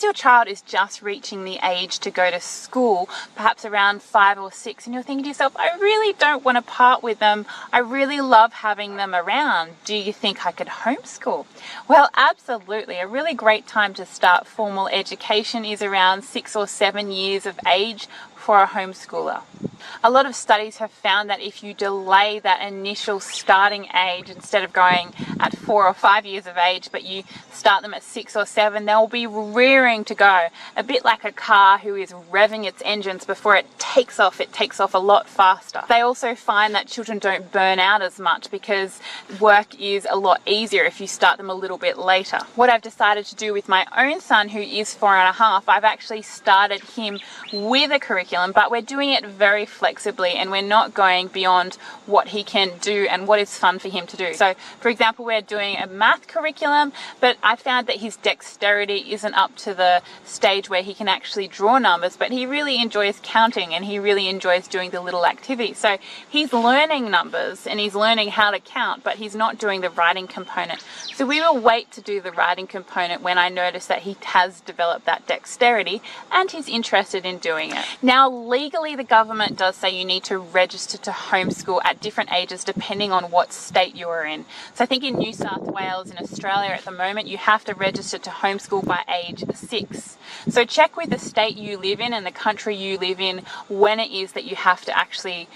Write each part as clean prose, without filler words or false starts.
Perhaps your child is just reaching the age to go to school, perhaps around 5 or 6, and you're thinking to yourself, I really don't want to part with them. I really love having them around. Do you think I could homeschool? Well, absolutely. A really great time to start formal education is around 6 or 7 years of age for a homeschooler. A lot of studies have found that if you delay that initial starting age, instead of going at 4 or 5 years of age, but you start them at 6 or 7, they'll be rearing to go. A bit like a car who is revving its engines before it takes off a lot faster. They also find that children don't burn out as much because work is a lot easier if you start them a little bit later. What I've decided to do with my own son, who is 4.5, I've actually started him with a curriculum, but we're doing it very flexibly and we're not going beyond what he can do and what is fun for him to do. So for example, we're doing a math curriculum, but I found that his dexterity isn't up to the stage where he can actually draw numbers, but he really enjoys counting and he really enjoys doing the little activities. So he's learning numbers and he's learning how to count, but he's not doing the writing component. So we will wait to do the writing component when I notice that he has developed that dexterity and he's interested in doing it. Now, legally, the government does say you need to register to homeschool at different ages depending on what state you are in. So I think in New South Wales, in Australia at the moment, you have to register to homeschool by age 6. So check with the state you live in and the country you live in when it is that you have to actually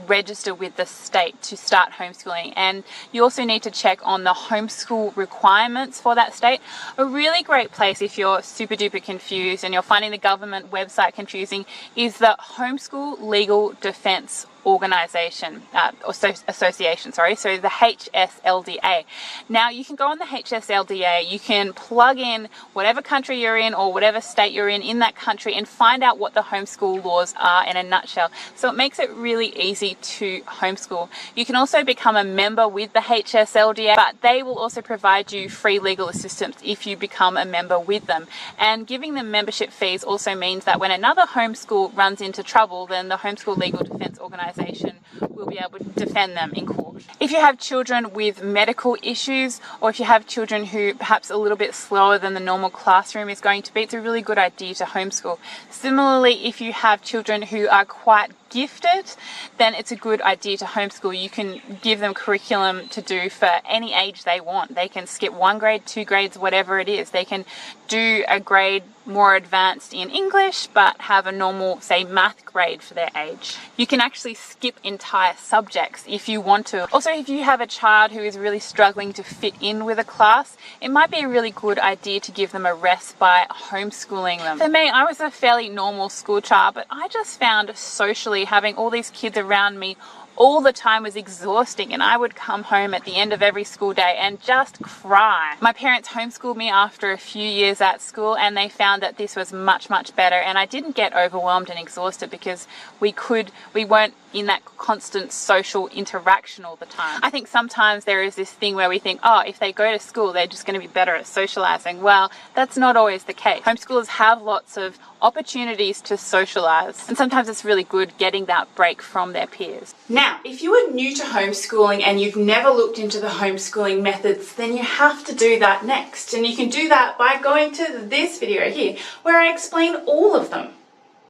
register with the state to start homeschooling. And you also need to check on the homeschool requirements for that state. A really great place if you're super duper confused and you're finding the government website confusing is the Homeschool Legal Defense Association, so the HSLDA. Now you can go on the HSLDA, you can plug in whatever country you're in or whatever state you're in that country and find out what the homeschool laws are in a nutshell. So it makes it really easy to homeschool. You can also become a member with the HSLDA, but they will also provide you free legal assistance if you become a member with them. And giving them membership fees also means that when another homeschool runs into trouble, then the Homeschool Legal Defense Organisation will be able to defend them in court. If you have children with medical issues, or if you have children who perhaps a little bit slower than the normal classroom is going to be, it's a really good idea to homeschool. Similarly, if you have children who are quite gifted, then it's a good idea to homeschool. You can give them curriculum to do for any age they want. They can skip 1 grade, 2 grades, whatever it is. They can do a grade more advanced in English, but have a normal, say, math grade for their age. You can actually skip entire subjects if you want to. Also, if you have a child who is really struggling to fit in with a class, it might be a really good idea to give them a rest by homeschooling them. For me, I was a fairly normal school child, but I just found socially having all these kids around me all the time was exhausting, and I would come home at the end of every school day and just cry. My parents homeschooled me after a few years at school, and they found that this was much better, and I didn't get overwhelmed and exhausted because we weren't in that constant social interaction all the time. I think sometimes there is this thing where we think, oh, if they go to school, they're just going to be better at socializing. Well, that's not always the case. Homeschoolers have lots of opportunities to socialize, and sometimes it's really good getting that break from their peers. Now, if you are new to homeschooling and you've never looked into the homeschooling methods, then you have to do that next. And you can do that by going to this video here, where I explain all of them.